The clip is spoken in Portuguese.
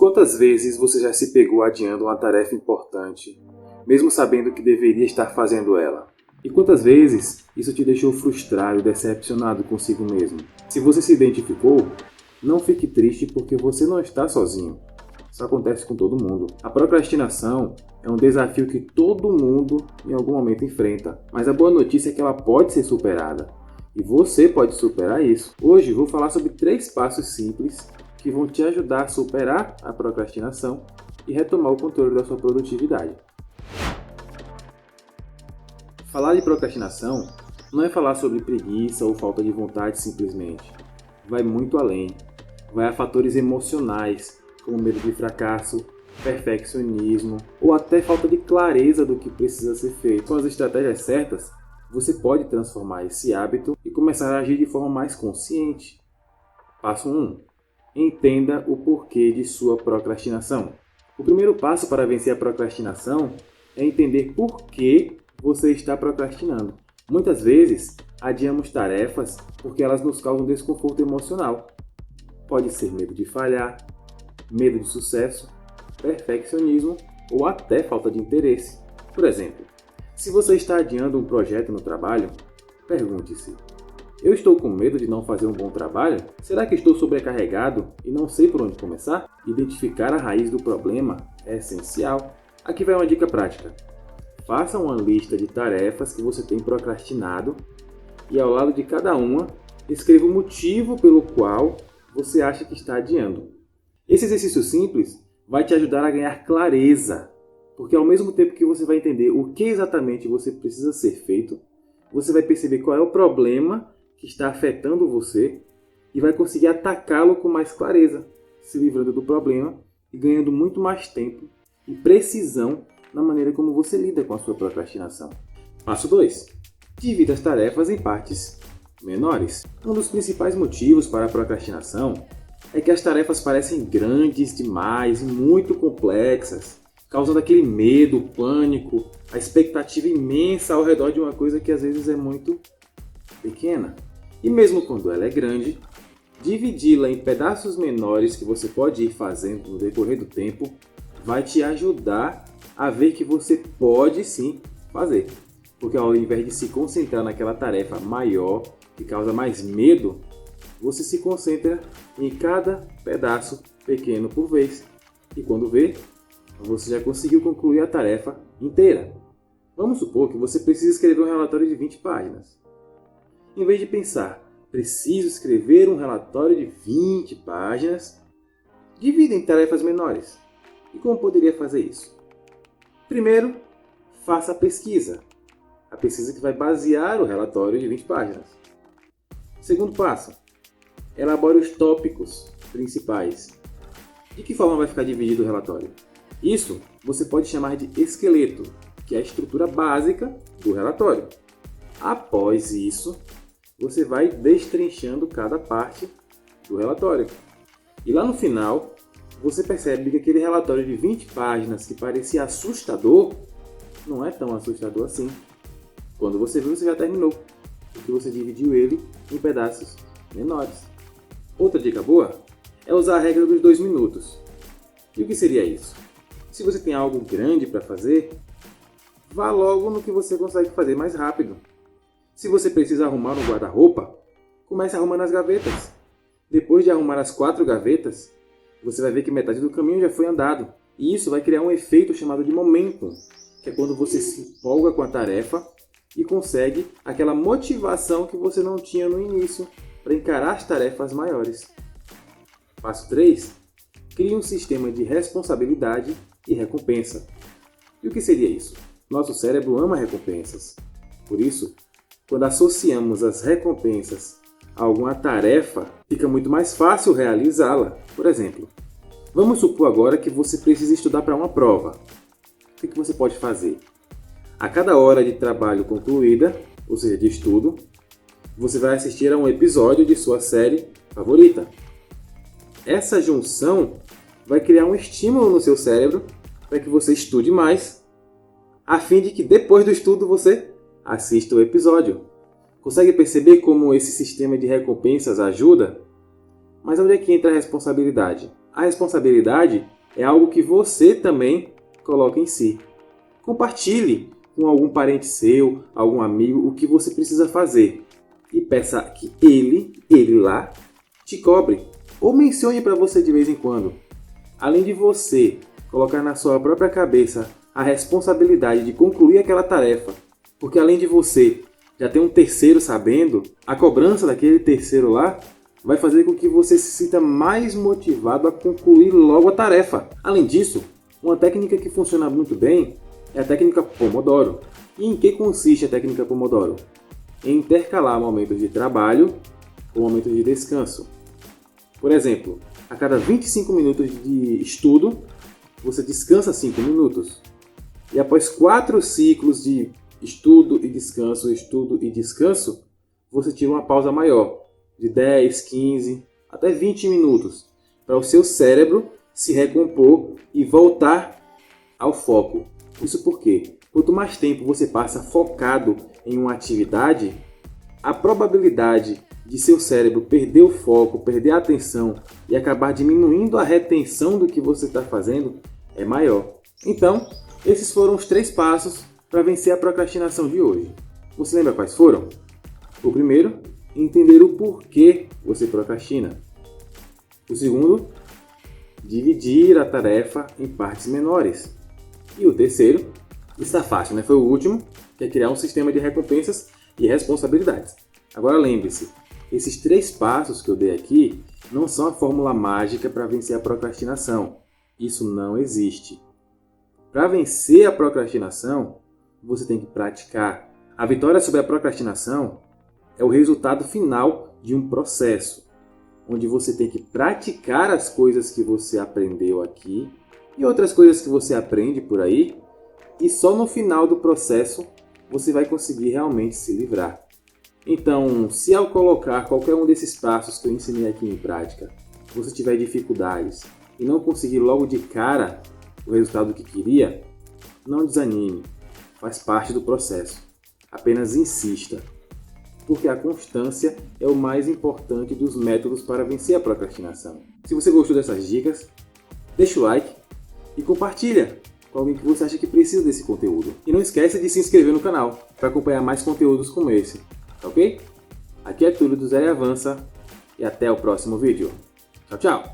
Quantas vezes você já se pegou adiando uma tarefa importante, mesmo sabendo que deveria estar fazendo ela? E quantas vezes isso te deixou frustrado e decepcionado consigo mesmo? Se você se identificou, não fique triste porque você não está sozinho. Isso acontece com todo mundo. A procrastinação é um desafio que todo mundo em algum momento enfrenta, mas a boa notícia é que ela pode ser superada. E você pode superar isso. Hoje vou falar sobre 3 passos simples que vão te ajudar a superar a procrastinação e retomar o controle da sua produtividade. Falar de procrastinação não é falar sobre preguiça ou falta de vontade simplesmente. Vai muito além. Vai a fatores emocionais, como medo de fracasso, perfeccionismo ou até falta de clareza do que precisa ser feito. Com as estratégias certas, você pode transformar esse hábito e começar a agir de forma mais consciente. Passo 1. Entenda o porquê de sua procrastinação. O primeiro passo para vencer a procrastinação é entender por que você está procrastinando. Muitas vezes, adiamos tarefas porque elas nos causam desconforto emocional. Pode ser medo de falhar, medo de sucesso, perfeccionismo ou até falta de interesse. Por exemplo, se você está adiando um projeto no trabalho, pergunte-se: eu estou com medo de não fazer um bom trabalho? Será que estou sobrecarregado e não sei por onde começar? Identificar a raiz do problema é essencial. Aqui vai uma dica prática. Faça uma lista de tarefas que você tem procrastinado e ao lado de cada uma, escreva o motivo pelo qual você acha que está adiando. Esse exercício simples vai te ajudar a ganhar clareza, porque ao mesmo tempo que você vai entender o que exatamente você precisa ser feito, você vai perceber qual é o problema que está afetando você e vai conseguir atacá-lo com mais clareza, se livrando do problema e ganhando muito mais tempo e precisão na maneira como você lida com a sua procrastinação. Passo 2. Divida as tarefas em partes menores. Um dos principais motivos para a procrastinação é que as tarefas parecem grandes demais e muito complexas, causando aquele medo, pânico, a expectativa imensa ao redor de uma coisa que às vezes é muito pequena. E mesmo quando ela é grande, dividi-la em pedaços menores que você pode ir fazendo no decorrer do tempo vai te ajudar a ver que você pode sim fazer. Porque ao invés de se concentrar naquela tarefa maior, que causa mais medo, você se concentra em cada pedaço pequeno por vez. E quando vê, você já conseguiu concluir a tarefa inteira. Vamos supor que você precisa escrever um relatório de 20 páginas. Em vez de pensar, preciso escrever um relatório de 20 páginas, divida em tarefas menores. E como poderia fazer isso? Primeiro, faça a pesquisa. A pesquisa que vai basear o relatório de 20 páginas. Segundo passo, elabore os tópicos principais. De que forma vai ficar dividido o relatório? Isso você pode chamar de esqueleto, que é a estrutura básica do relatório. Após isso, você vai destrinchando cada parte do relatório. E lá no final, você percebe que aquele relatório de 20 páginas que parecia assustador, não é tão assustador assim. Quando você viu, você já terminou, porque você dividiu ele em pedaços menores. Outra dica boa é usar a regra dos 2 minutos. E o que seria isso? Se você tem algo grande para fazer, vá logo no que você consegue fazer mais rápido. Se você precisa arrumar um guarda-roupa, comece arrumando as gavetas. Depois de arrumar as 4 gavetas, você vai ver que metade do caminho já foi andado. E isso vai criar um efeito chamado de momentum, que é quando você se empolga com a tarefa e consegue aquela motivação que você não tinha no início para encarar as tarefas maiores. Passo 3. Crie um sistema de responsabilidade e recompensa. E o que seria isso? Nosso cérebro ama recompensas. Por isso, quando associamos as recompensas a alguma tarefa, fica muito mais fácil realizá-la. Por exemplo, vamos supor agora que você precisa estudar para uma prova. O que você pode fazer? A cada hora de trabalho concluída, ou seja, de estudo, você vai assistir a um episódio de sua série favorita. Essa junção vai criar um estímulo no seu cérebro para que você estude mais, a fim de que depois do estudo você assista o episódio. Consegue perceber como esse sistema de recompensas ajuda? Mas onde é que entra a responsabilidade? a responsabilidade é algo que você também coloca em si. Compartilhe com algum parente seu, algum amigo, o que você precisa fazer. E peça que ele lá, te cobre. Ou mencione para você de vez em quando. Além de você colocar na sua própria cabeça a responsabilidade de concluir aquela tarefa, porque além de você já ter um terceiro sabendo, a cobrança daquele terceiro lá vai fazer com que você se sinta mais motivado a concluir logo a tarefa. Além disso, uma técnica que funciona muito bem é a técnica Pomodoro. E em que consiste a técnica Pomodoro? Em intercalar momentos de trabalho com momentos de descanso. Por exemplo, a cada 25 minutos de estudo, você descansa 5 minutos. E após 4 ciclos de estudo e descanso, você tira uma pausa maior, de 10, 15, até 20 minutos, para o seu cérebro se recompor e voltar ao foco. Isso porque, quanto mais tempo você passa focado em uma atividade, a probabilidade de seu cérebro perder o foco, perder a atenção e acabar diminuindo a retenção do que você está fazendo é maior. Então, esses foram os 3 passos para vencer a procrastinação de hoje. Você lembra quais foram? O primeiro, entender o porquê você procrastina. O segundo, dividir a tarefa em partes menores. E o terceiro, está fácil, né? Foi o último, que é criar um sistema de recompensas e responsabilidades. Agora lembre-se, esses 3 passos que eu dei aqui não são a fórmula mágica para vencer a procrastinação. Isso não existe. Para vencer a procrastinação, você tem que praticar. A vitória sobre a procrastinação é o resultado final de um processo, onde você tem que praticar as coisas que você aprendeu aqui e outras coisas que você aprende por aí, e só no final do processo você vai conseguir realmente se livrar. Então, se ao colocar qualquer um desses passos que eu ensinei aqui em prática, você tiver dificuldades e não conseguir logo de cara o resultado que queria, não desanime, faz parte do processo. Apenas insista, porque a constância é o mais importante dos métodos para vencer a procrastinação. Se você gostou dessas dicas, deixa o like e compartilha com alguém que você acha que precisa desse conteúdo. E não esqueça de se inscrever no canal para acompanhar mais conteúdos como esse, tá ok? Aqui é Túlio do Zero e Avança e até o próximo vídeo. Tchau, tchau!